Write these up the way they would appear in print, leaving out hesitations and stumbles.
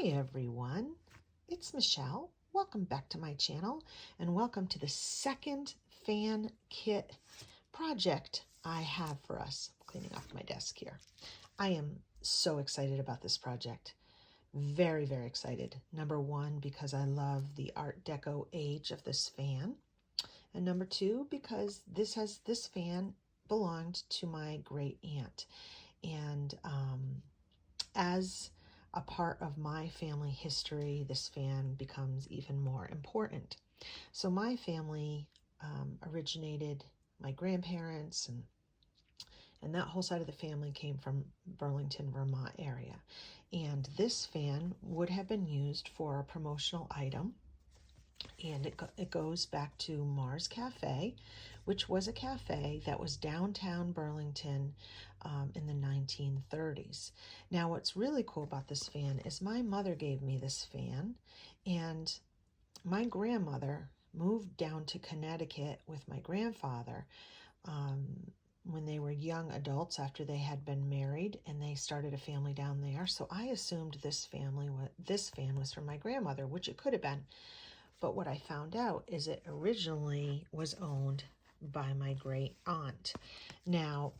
Hi everyone, it's Michelle. Welcome back to my channel and welcome to the second fan kit project I have for us. I'm cleaning off my desk here. I am so excited about this project. Very, very excited. Number one, because I love the Art Deco age of this fan. And number two, because this fan belonged to my great aunt. And as a part of my family history, this fan becomes even more important. So my family originated, my grandparents and that whole side of the family came from Burlington, Vermont area. And this fan would have been used for a promotional item. And it goes back to Mars Cafe, which was a cafe that was downtown Burlington in the 1930s. Now, what's really cool about this fan is my mother gave me this fan, and my grandmother moved down to Connecticut with my grandfather when they were young adults after they had been married, and they started a family down there. So I assumed this fan was from my grandmother, which it could have been. But what I found out is it originally was owned by my great aunt. Now,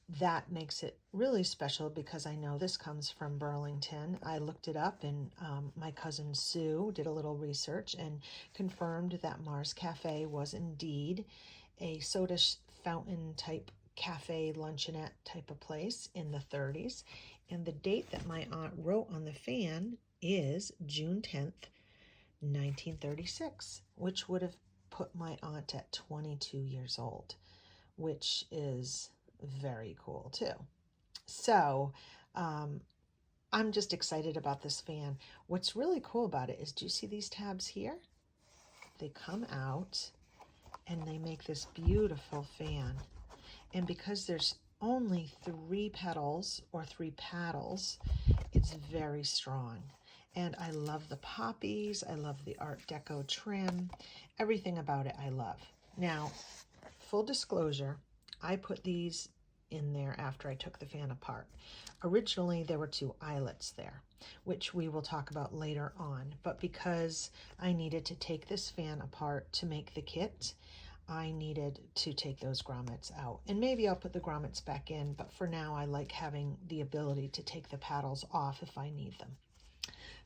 that makes it really special because I know this comes from Burlington. I looked it up, and my cousin Sue did a little research and confirmed that Mars Cafe was indeed a soda fountain type cafe, luncheonette type of place in the 30s. And the date that my aunt wrote on the fan is June 10th, 1936, which would have put my aunt at 22 years old, which is very cool too. So I'm just excited about this fan. What's really cool about it is, do you see these tabs here? They come out and they make this beautiful fan. And because there's only 3 petals or 3 paddles, it's very strong. And I love the poppies. I love the Art Deco trim. Everything about it I love. Now, full disclosure, I put these in there after I took the fan apart. Originally, there were 2 eyelets there, which we will talk about later on. But because I needed to take this fan apart to make the kit, I needed to take those grommets out. And maybe I'll put the grommets back in, but for now I like having the ability to take the paddles off if I need them.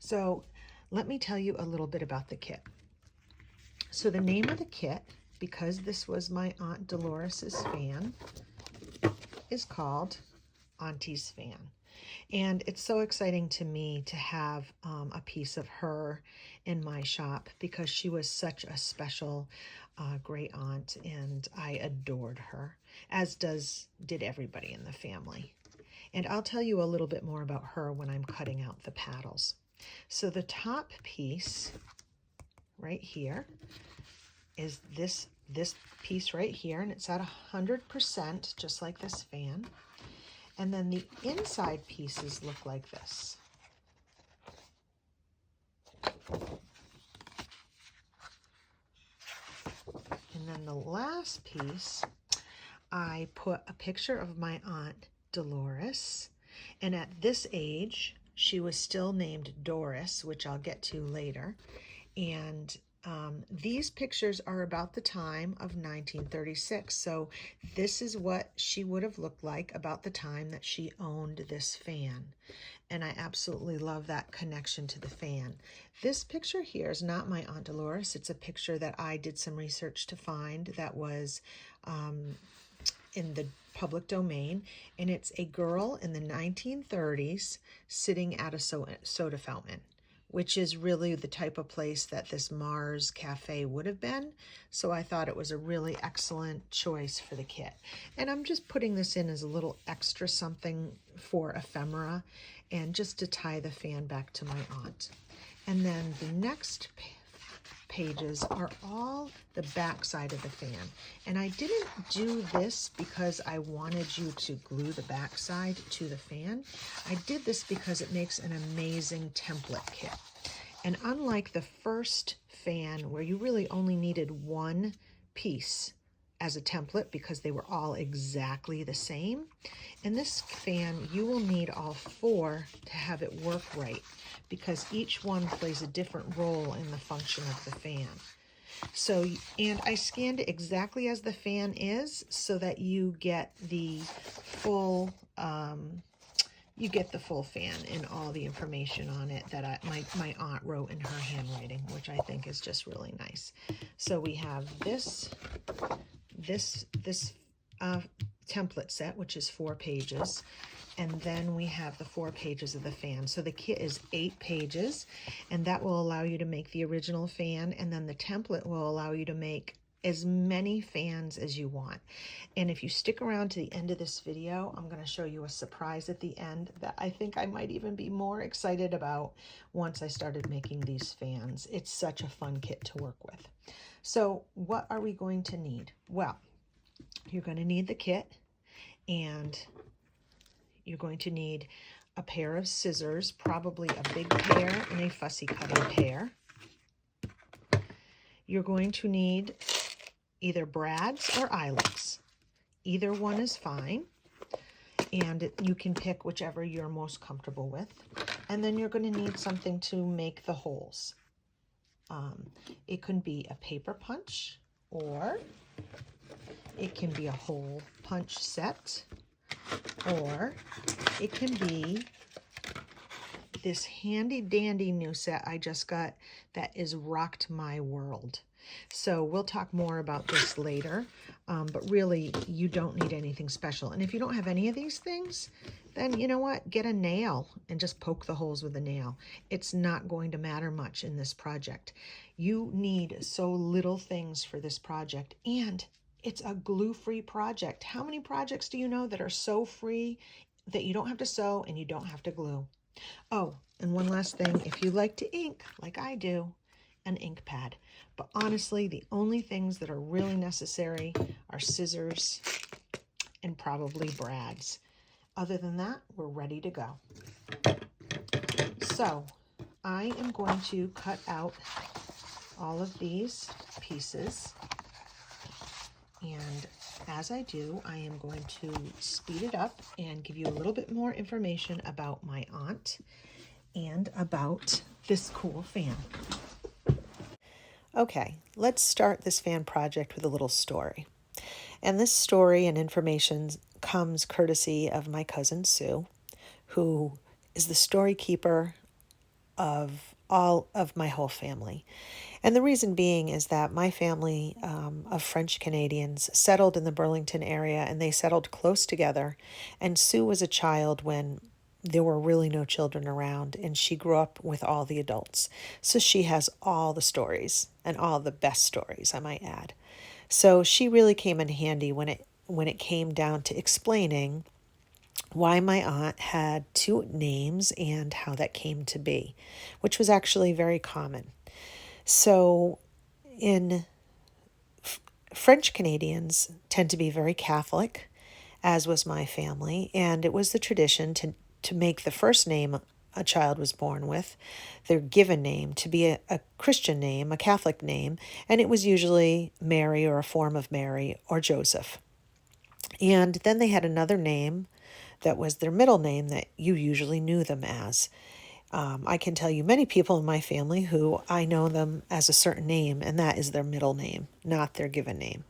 So let me tell you a little bit about the kit. So the name of the kit, because this was my Aunt Dolores's fan, is called Auntie's Fan. And it's so exciting to me to have a piece of her in my shop because she was such a special great aunt, and I adored her, as did everybody in the family. And I'll tell you a little bit more about her when I'm cutting out the paddles. So the top piece right here is this piece right here, and it's at 100%, just like this fan. And then the inside pieces look like this. And then the last piece, I put a picture of my Aunt Dolores. And at this age, she was still named Doris, which I'll get to later. And these pictures are about the time of 1936. So this is what she would have looked like about the time that she owned this fan. And I absolutely love that connection to the fan. This picture here is not my Aunt Dolores. It's a picture that I did some research to find that was in the public domain. And it's a girl in the 1930s sitting at a soda fountain, which is really the type of place that this Mars Cafe would have been. So I thought it was a really excellent choice for the kit. And I'm just putting this in as a little extra something for ephemera and just to tie the fan back to my aunt. And then the next pages are all the back side of the fan. And I didn't do this because I wanted you to glue the back side to the fan. I did this because it makes an amazing template kit. And unlike the first fan where you really only needed one piece as a template because they were all exactly the same. In this fan, you will need all 4 to have it work right because each one plays a different role in the function of the fan. So, and I scanned it exactly as the fan is so that you get the full fan and all the information on it that my aunt wrote in her handwriting, which I think is just really nice. So we have this template set, which is 4 pages. And then we have the 4 pages of the fan. So the kit is 8 pages, and that will allow you to make the original fan, and then the template will allow you to make as many fans as you want. And if you stick around to the end of this video, I'm going to show you a surprise at the end that I think I might even be more excited about once I started making these fans. It's such a fun kit to work with. So what are we going to need? Well, you're going to need the kit, and you're going to need a pair of scissors, probably a big pair and a fussy cutting pair. You're going to need either brads or eyelets. Either one is fine, and you can pick whichever you're most comfortable with. And then you're going to need something to make the holes. It can be a paper punch, or it can be a hole punch set, or it can be this handy dandy new set I just got that is rocked my world. So we'll talk more about this later, but really you don't need anything special. And if you don't have any of these things, then you know what? Get a nail and just poke the holes with a nail. It's not going to matter much in this project. You need so little things for this project, and it's a glue-free project. How many projects do you know that are so free that you don't have to sew and you don't have to glue? Oh, and one last thing, if you like to ink, like I do, an ink pad. But honestly, the only things that are really necessary are scissors and probably brads. Other than that, we're ready to go. So I am going to cut out all of these pieces. And as I do, I am going to speed it up and give you a little bit more information about my aunt and about this cool fan. Okay, let's start this fan project with a little story. And this story and information comes courtesy of my cousin Sue, who is the story keeper of all of my whole family. And the reason being is that my family of French Canadians settled in the Burlington area, and they settled close together. And Sue was a child when there were really no children around, and she grew up with all the adults. So she has all the stories, and all the best stories, I might add. So she really came in handy when it came down to explaining why my aunt had 2 names and how that came to be, which was actually very common. So French Canadians tend to be very Catholic, as was my family, and it was the tradition to make the first name a child was born with, their given name, to be a Christian name, a Catholic name, and it was usually Mary or a form of Mary or Joseph. And then they had another name that was their middle name that you usually knew them as. I can tell you many people in my family who I know them as a certain name, and that is their middle name, not their given name.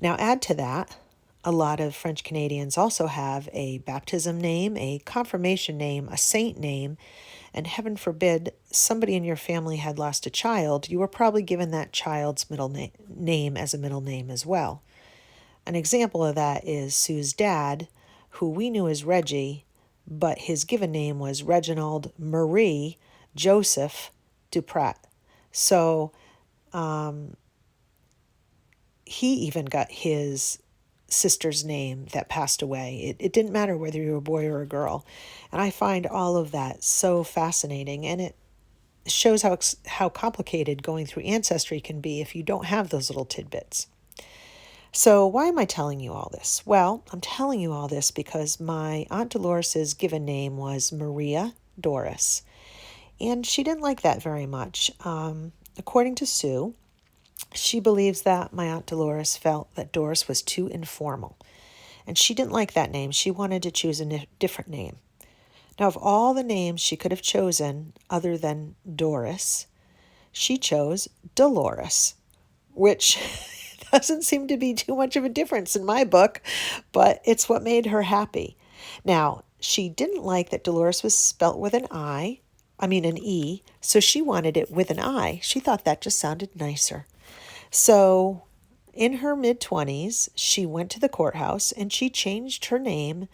Now add to that, a lot of French Canadians also have a baptism name, a confirmation name, a saint name, and heaven forbid somebody in your family had lost a child, you were probably given that child's middle name as a middle name as well. An example of that is Sue's dad, who we knew as Reggie, but his given name was Reginald Marie Joseph Duprat. So he even got his sister's name that passed away. It didn't matter whether you were a boy or a girl. And I find all of that so fascinating, and it shows how complicated going through Ancestry can be if you don't have those little tidbits. So why am I telling you all this? Well, I'm telling you all this because my Aunt Dolores's given name was Maria Doris, and she didn't like that very much. According to Sue, She believes that my Aunt Dolores felt that Doris was too informal, and she didn't like that name. She wanted to choose a different name. Now, of all the names she could have chosen other than Doris, she chose Dolores, which doesn't seem to be too much of a difference in my book, but it's what made her happy. Now, she didn't like that Dolores was spelt with an an E, so she wanted it with an I. She thought that just sounded nicer. So, in her mid-20s, she went to the courthouse and she changed her name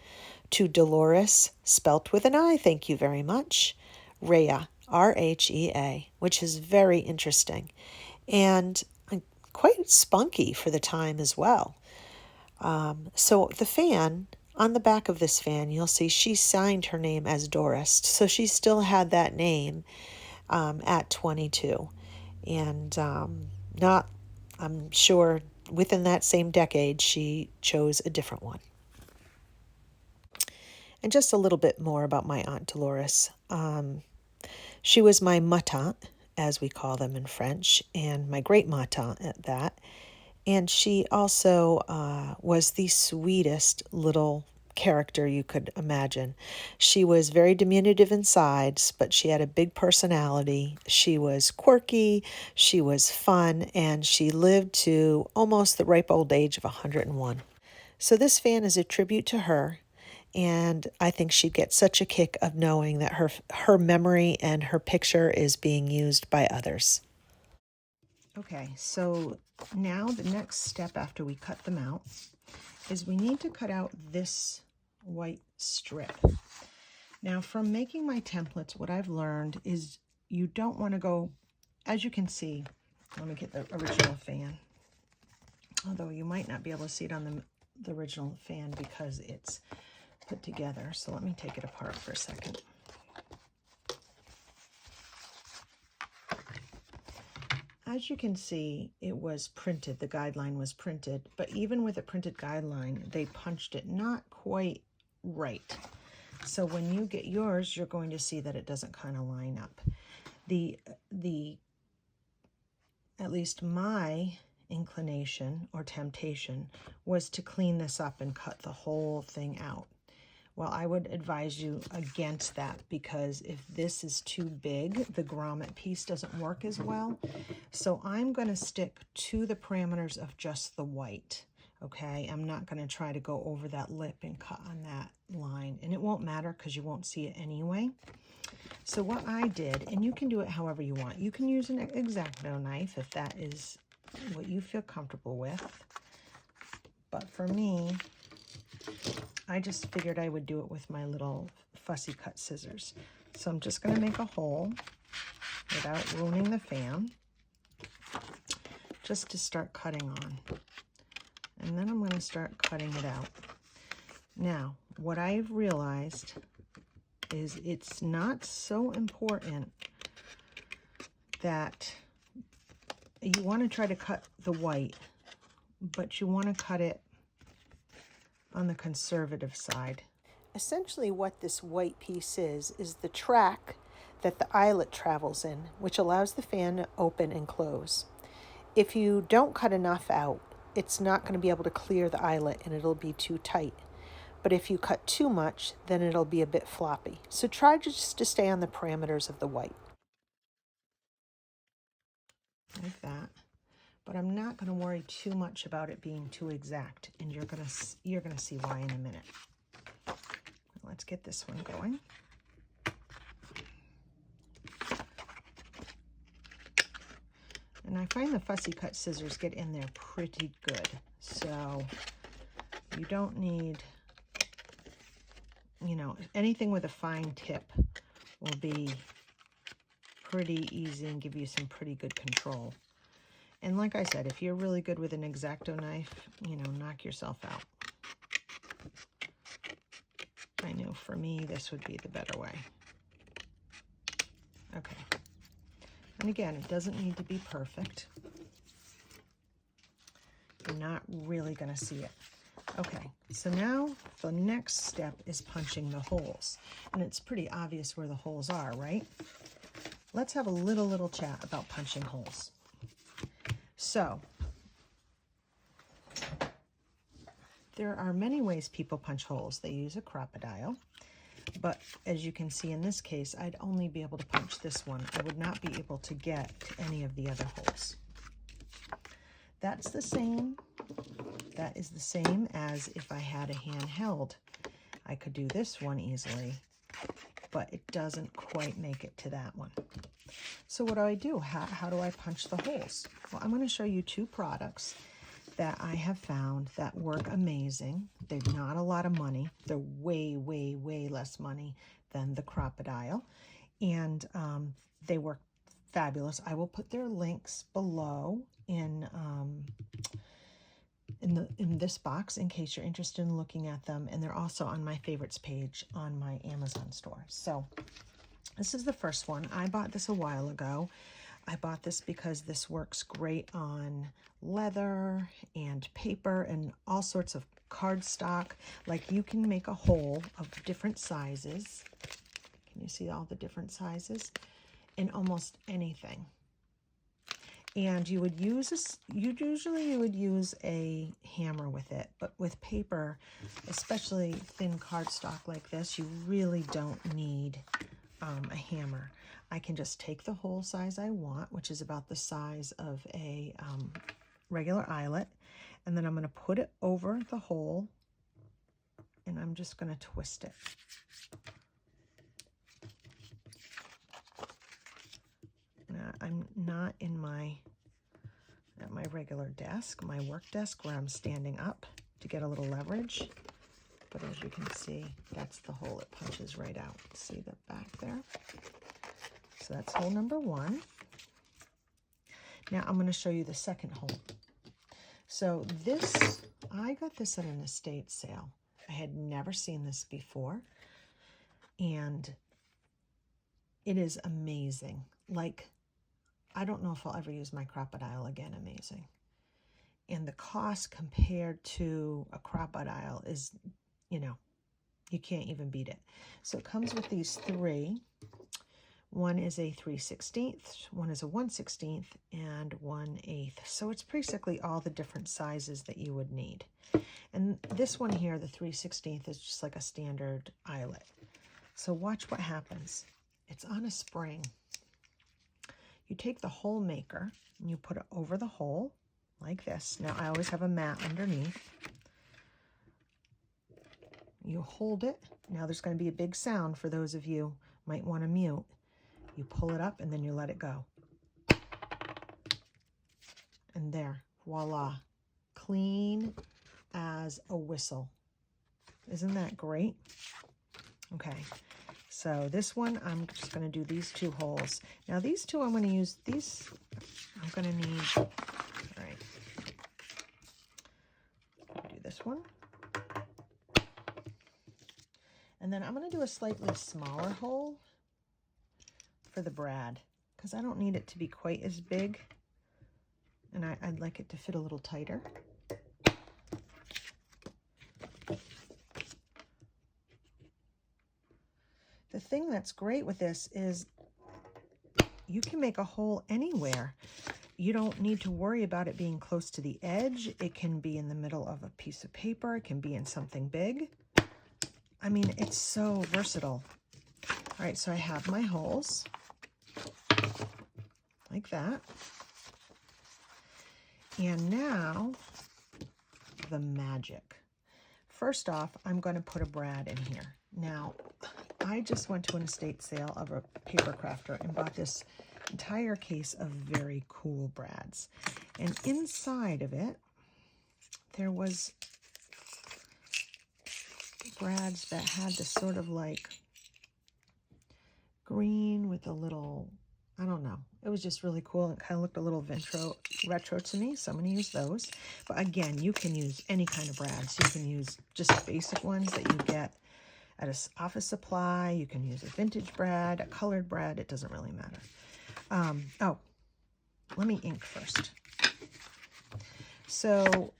to Dolores, spelt with an I, thank you very much, Rhea, R-H-E-A, which is very interesting and quite spunky for the time as well. So the fan, on the back of this fan, you'll see she signed her name as Doris, so she still had that name at 22. And I'm sure within that same decade, she chose a different one. And just a little bit more about my Aunt Dolores. She was my ma tante, as we call them in French, and my great ma tante at that. And she also was the sweetest little character you could imagine. She was very diminutive in size, but she had a big personality. She was quirky, she was fun, and she lived to almost the ripe old age of 101. So this fan is a tribute to her, and I think she'd get such a kick of knowing that her memory and her picture is being used by others. Okay, so now the next step after we cut them out is we need to cut out this white strip. Now, from making my templates, what I've learned is you don't want to go, as you can see, let me get the original fan, although you might not be able to see it on the original fan because it's put together. So let me take it apart for a second. As you can see, it was printed, the guideline was printed, but even with a printed guideline, they punched it not quite right. So when you get yours, you're going to see that it doesn't kind of line up. At least my inclination or temptation was to clean this up and cut the whole thing out. Well, I would advise you against that because if this is too big, the grommet piece doesn't work as well. So I'm going to stick to the parameters of just the white, okay? I'm not going to try to go over that lip and cut on that line, and it won't matter because you won't see it anyway. So what I did, and you can do it however you want. You can use an X-Acto knife if that is what you feel comfortable with. But for me, I just figured I would do it with my little fussy cut scissors. So I'm just going to make a hole without ruining the fan, just to start cutting on. And then I'm going to start cutting it out. Now, what I've realized is it's not so important that you want to try to cut the white, but you want to cut it on the conservative side. Essentially what this white piece is the track that the eyelet travels in, which allows the fan to open and close. If you don't cut enough out, it's not going to be able to clear the eyelet and it'll be too tight. But if you cut too much, then it'll be a bit floppy. So try just to stay on the parameters of the white. Like that. But I'm not going to worry too much about it being too exact, and you're going to see why in a minute. Let's get this one going. And I find the fussy cut scissors get in there pretty good. So you don't need, anything with a fine tip will be pretty easy and give you some pretty good control. And like I said, if you're really good with an X-Acto knife, knock yourself out. I know for me, this would be the better way. Okay. And again, it doesn't need to be perfect. You're not really going to see it. Okay, so now the next step is punching the holes. And it's pretty obvious where the holes are, right? Let's have a little chat about punching holes. So there are many ways people punch holes. They use a crocodile, but as you can see in this case, I'd only be able to punch this one. I would not be able to get to any of the other holes. That's the same. That is the same as if I had a handheld. I could do this one easily, but it doesn't quite make it to that one. So what do? How do I punch the holes? Well, I'm going to show you two products that I have found that work amazing. They're not a lot of money. They're way, way, way less money than the crocodile, and they work fabulous. I will put their links below in this box in case you're interested in looking at them, and they're also on my favorites page on my Amazon store. So this is the first one. I bought this a while ago. I bought this because this works great on leather and paper and all sorts of cardstock. Like, you can make a hole of different sizes. Can you see all the different sizes? In almost anything. And you would use usually you would use a hammer with it, but with paper, especially thin cardstock like this, you really don't need a hammer. I can just take the hole size I want, which is about the size of a regular eyelet, and then I'm going to put it over the hole, and I'm just going to twist it. I'm not in at my regular desk, my work desk, where I'm standing up to get a little leverage. But as you can see, that's the hole it punches right out. See the back there? So that's hole number one. Now I'm going to show you the second hole. So this, I got this at an estate sale. I had never seen this before, and it is amazing. Like, I don't know if I'll ever use my crocodile again. Amazing. And the cost compared to a crocodile is, you know, you can't even beat it. So it comes with these three. One is a 3/16, one is a 1/16, and 1/8. So it's basically all the different sizes that you would need. And this one here, the 3/16, is just like a standard eyelet. So watch what happens. It's on a spring. You take the hole maker and you put it over the hole like this. Now I always have a mat underneath. You hold it. Now there's going to be a big sound for those of you who might want to mute. You pull it up and then you let it go. And there, voila, clean as a whistle. Isn't that great? Okay. So this one, I'm just going to do these two holes. Now these two, I'm going to use these. I'm going to need, all right, do this one. And then I'm going to do a slightly smaller hole for the brad, because I don't need it to be quite as big. And I'd like it to fit a little tighter. The thing that's great with this is you can make a hole anywhere. You don't need to worry about it being close to the edge. It can be in the middle of a piece of paper. It can be in something big. I mean, it's so versatile. All right, so I have my holes like that. And now the magic. First off, I'm going to put a brad in here. Now, I just went to an estate sale of a paper crafter and bought this entire case of very cool brads. And inside of it, there was brads that had this sort of like green with a little, I don't know. It was just really cool. It kind of looked a little retro to me, so I'm going to use those. But again, you can use any kind of brads. You can use just basic ones that you get at an office supply. You can use a vintage brad, a colored brad. It doesn't really matter. Oh, let me ink first. So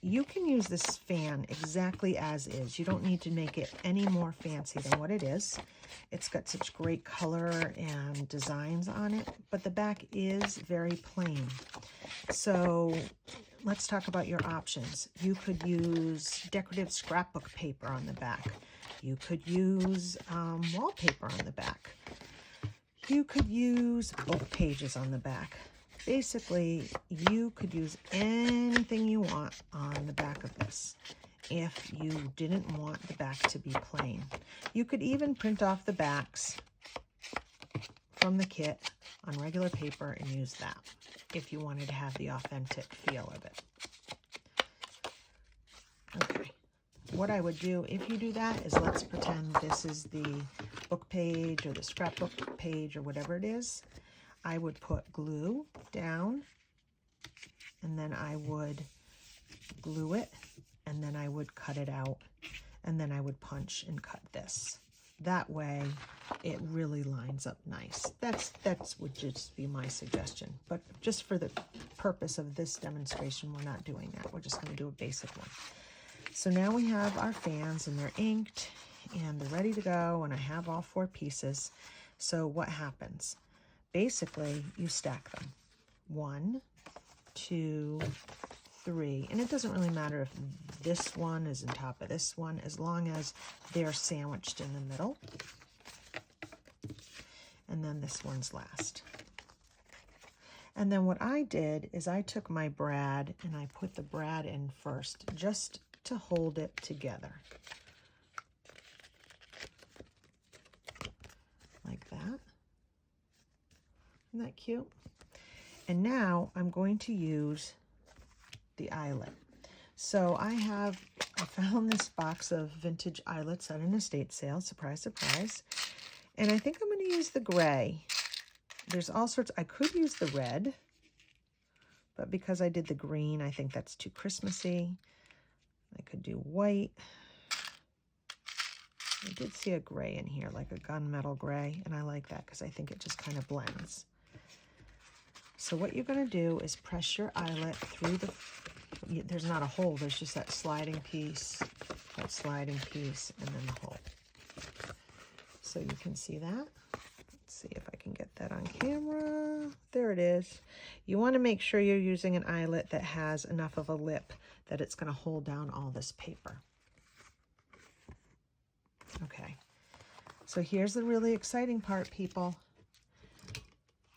you can use this fan exactly as is. You don't need to make it any more fancy than what it is. It's got such great color and designs on it, but the back is very plain. So let's talk about your options. You could use decorative scrapbook paper on the back. You could use wallpaper on the back. You could use book pages on the back. Basically, you could use anything you want on the back of this if you didn't want the back to be plain. You could even print off the backs from the kit on regular paper and use that if you wanted to have the authentic feel of it. Okay, what I would do if you do that is, let's pretend this is the book page or the scrapbook page or whatever it is. I would put glue down, and then I would glue it, and then I would cut it out, and then I would punch and cut this. That way it really lines up nice. That's would just be my suggestion. But just for the purpose of this demonstration, we're not doing that. We're just going to do a basic one. So now we have our fans, and they're inked and they're ready to go, and I have all 4 pieces. So what happens? Basically, you stack them. 1, 2, 3. And it doesn't really matter if this one is on top of this one, as long as they're sandwiched in the middle. And then this one's last. And then what I did is I took my brad and I put the brad in first, just to hold it together. Like that. Isn't that cute? And now I'm going to use the eyelet. So I found this box of vintage eyelets at an estate sale. Surprise, surprise. And I think I'm going to use the gray. There's all sorts. I could use the red, but because I did the green, I think that's too Christmassy. I could do white. I did see a gray in here, like a gunmetal gray, and I like that because I think it just kind of blends. So what you're going to do is press your eyelet through there's not a hole, there's just that sliding piece, and then the hole. So you can see that. Let's see if I can get that on camera. There it is. You want to make sure you're using an eyelet that has enough of a lip that it's going to hold down all this paper. Okay, so here's the really exciting part, people.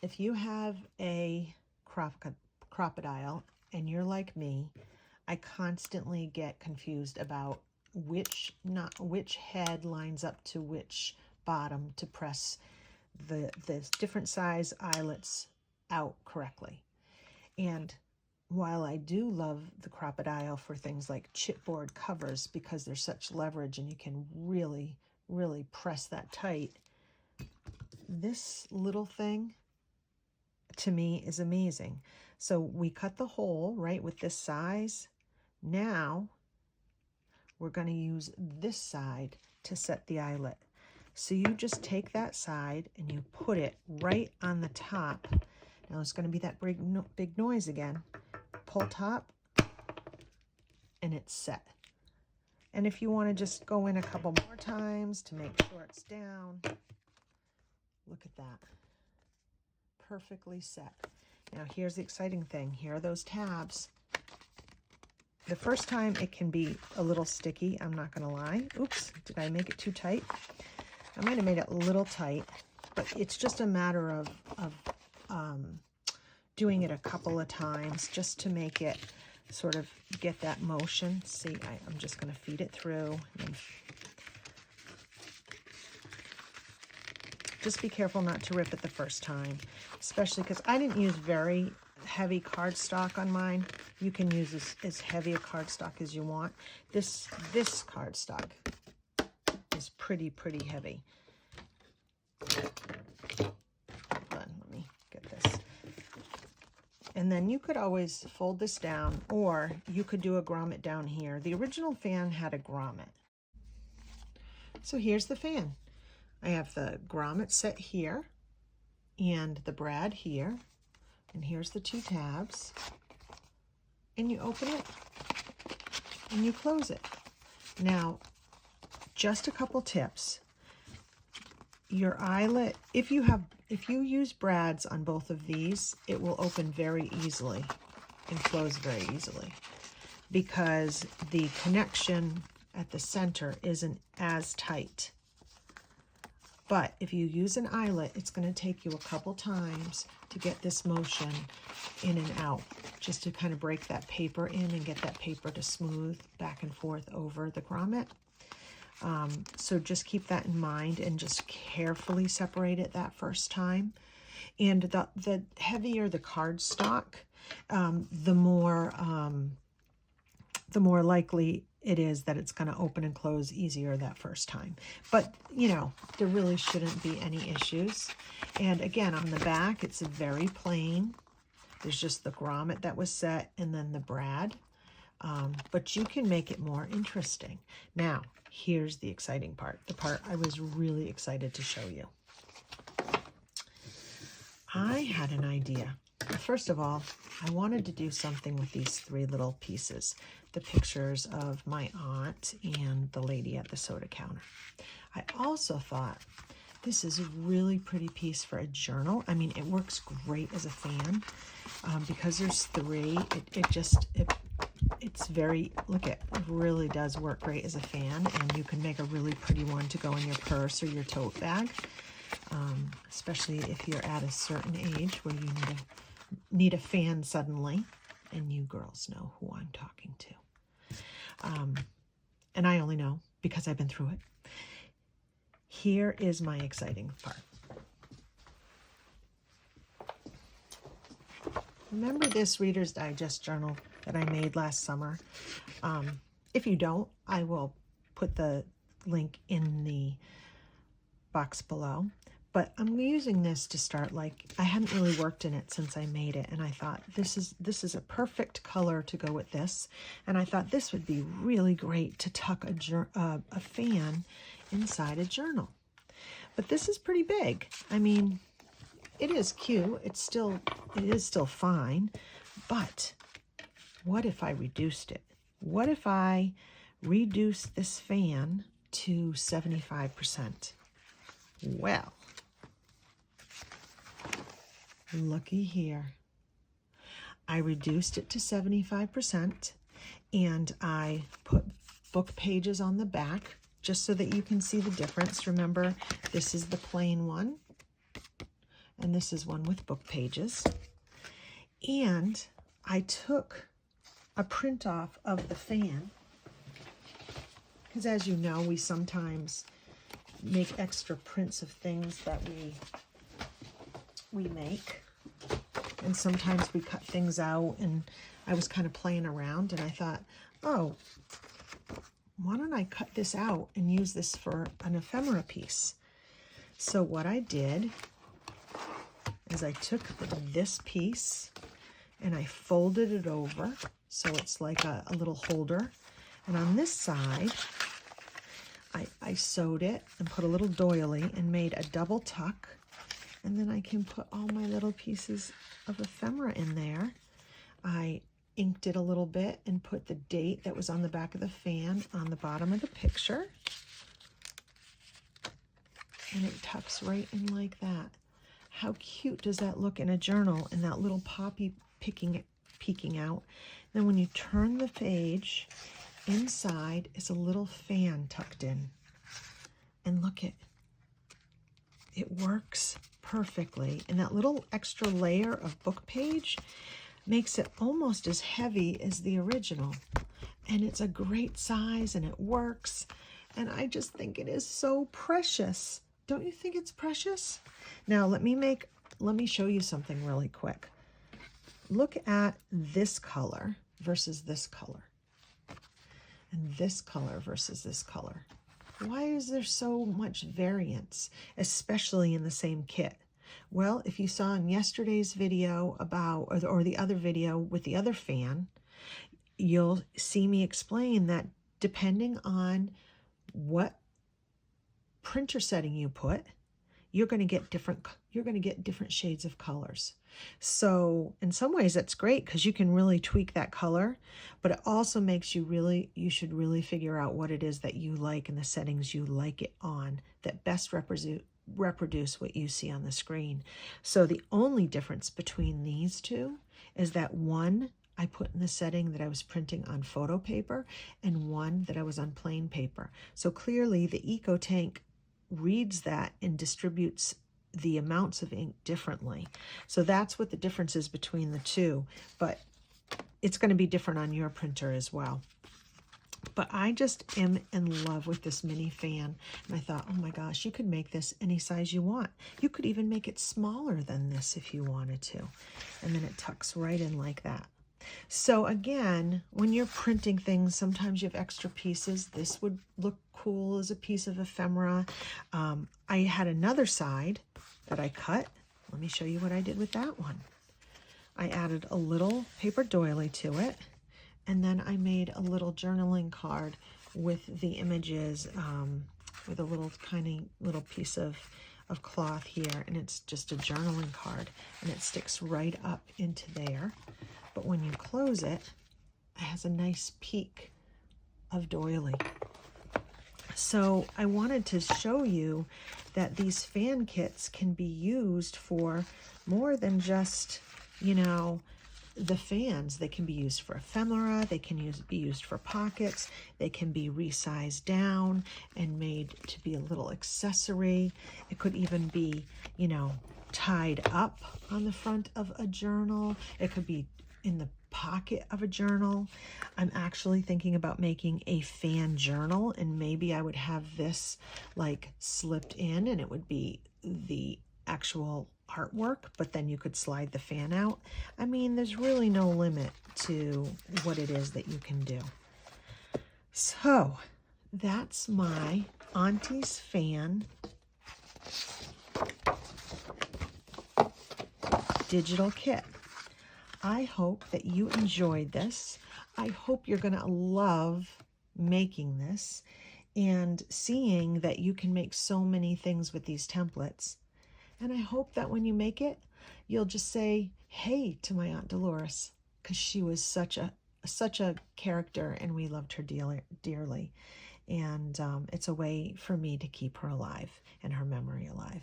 If you have a crocodile and you're like me, I constantly get confused about which head lines up to which bottom to press the different size eyelets out correctly. And while I do love the crocodile for things like chipboard covers because there's such leverage and you can really, really press that tight, this little thing to me is amazing. So we cut the hole right with this size. Now we're going to use this side to set the eyelet. So you just take that side and you put it right on the top. Now it's going to be that big noise again. Pull top, and it's set. And if you want to just go in a couple more times to make sure it's down, look at that. Perfectly set. Now here's the exciting thing. Here are those tabs. The first time it can be a little sticky, I'm not going to lie. Oops, did I make it too tight? I might have made it a little tight, but it's just a matter of doing it a couple of times just to make it sort of get that motion. See, I'm just going to feed it through. And just be careful not to rip it the first time, especially because I didn't use very heavy cardstock on mine. You can use as heavy a cardstock as you want. This cardstock is pretty heavy. Hold on, let me get this. And then you could always fold this down, or you could do a grommet down here. The original fan had a grommet. So here's the fan. I have the grommet set here and the brad here. And here's the 2 tabs. And you open it and you close it. Now, just a couple tips. Your eyelet, if you have if you use brads on both of these, it will open very easily and close very easily because the connection at the center isn't as tight. But if you use an eyelet, it's going to take you a couple times to get this motion in and out, just to kind of break that paper in and get that paper to smooth back and forth over the grommet. So just keep that in mind and just carefully separate it that first time. And the heavier the cardstock, the more likely it is that it's going to open and close easier that first time. But, you know, there really shouldn't be any issues. And again, on the back, it's very plain. There's just the grommet that was set and then the brad. But you can make it more interesting. Now, here's the exciting part, the part I was really excited to show you. I had an idea. First of all, I wanted to do something with these three little pieces, the pictures of my aunt and the lady at the soda counter. I also thought this is a really pretty piece for a journal. I mean, it works great as a fan because there's three. It's very, look, it really does work great as a fan, and you can make a really pretty one to go in your purse or your tote bag, especially if you're at a certain age where you need a fan suddenly, and you girls know who I'm talking to. And I only know because I've been through it. Here is my exciting part. Remember this Reader's Digest journal that I made last summer? If you don't, I will put the link in the box below. But I'm using this to start, like, I hadn't really worked in it since I made it, and I thought this is a perfect color to go with this. And I thought this would be really great to tuck a fan inside a journal. But this is pretty big. I mean, it is cute. It is still fine. But what if I reduced it? What if I reduced this fan to 75%? Well, looky here. I reduced it to 75%, and I put book pages on the back just so that you can see the difference. Remember, this is the plain one, and this is one with book pages. And I took a print off of the fan, because as you know, we sometimes make extra prints of things that we make, and sometimes we cut things out, and I was kind of playing around, and I thought, oh, why don't I cut this out and use this for an ephemera piece? So what I did is I took this piece and I folded it over so it's like a little holder, and on this side I sewed it and put a little doily and made a double tuck, and then I can put all my little pieces of ephemera in there. I inked it a little bit and put the date that was on the back of the fan on the bottom of the picture, and it tucks right in like that. How cute does that look in a journal, and that little poppy peeking out? Then when you turn the page, inside is a little fan tucked in. And look, it works perfectly. And that little extra layer of book page makes it almost as heavy as the original. And it's a great size, and it works. And I just think it is so precious. Don't you think it's precious? Now let me show you something really quick. Look at this color versus this color, and this color versus this color. Why is there so much variance, especially in the same kit? Well, if you saw in yesterday's video about, or the other video with the other fan, you'll see me explain that depending on what printer setting you put, you're going to get different shades of colors. So in some ways that's great because you can really tweak that color, but it also makes you should really figure out what it is that you like and the settings you like it on that best reproduce what you see on the screen. So the only difference between these two is that one I put in the setting that I was printing on photo paper and one that I was on plain paper. So clearly the Eco Tank reads that and distributes the amounts of ink differently. So that's what the difference is between the two, but it's going to be different on your printer as well. But I just am in love with this mini fan. And I thought, oh my gosh, you could make this any size you want. You could even make it smaller than this if you wanted to. And then it tucks right in like that. So again, when you're printing things, sometimes you have extra pieces. This would look cool as a piece of ephemera. I had another side that I cut. Let me show you what I did with that one. I added a little paper doily to it. And then I made a little journaling card with the images, with a little tiny little piece of cloth here. And it's just a journaling card. And it sticks right up into there. But when you close it, it has a nice peak of doily. So I wanted to show you that these fan kits can be used for more than just, you know, the fans. They can be used for ephemera, they can be used for pockets, they can be resized down and made to be a little accessory. It could even be, you know, tied up on the front of a journal. It could be in the pocket of a journal. I'm actually thinking about making a fan journal, and maybe I would have this like slipped in and it would be the actual artwork, but then you could slide the fan out. I mean, there's really no limit to what it is that you can do. So that's my Auntie's Fan digital kit. I hope that you enjoyed this. I hope you're going to love making this and seeing that you can make so many things with these templates. And I hope that when you make it, you'll just say, hey, to my Aunt Dolores, because she was such a character and we loved her dearly. And it's a way for me to keep her alive and her memory alive.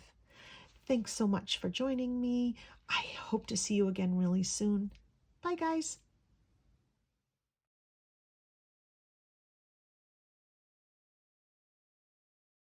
Thanks so much for joining me. I hope to see you again really soon. Bye, guys.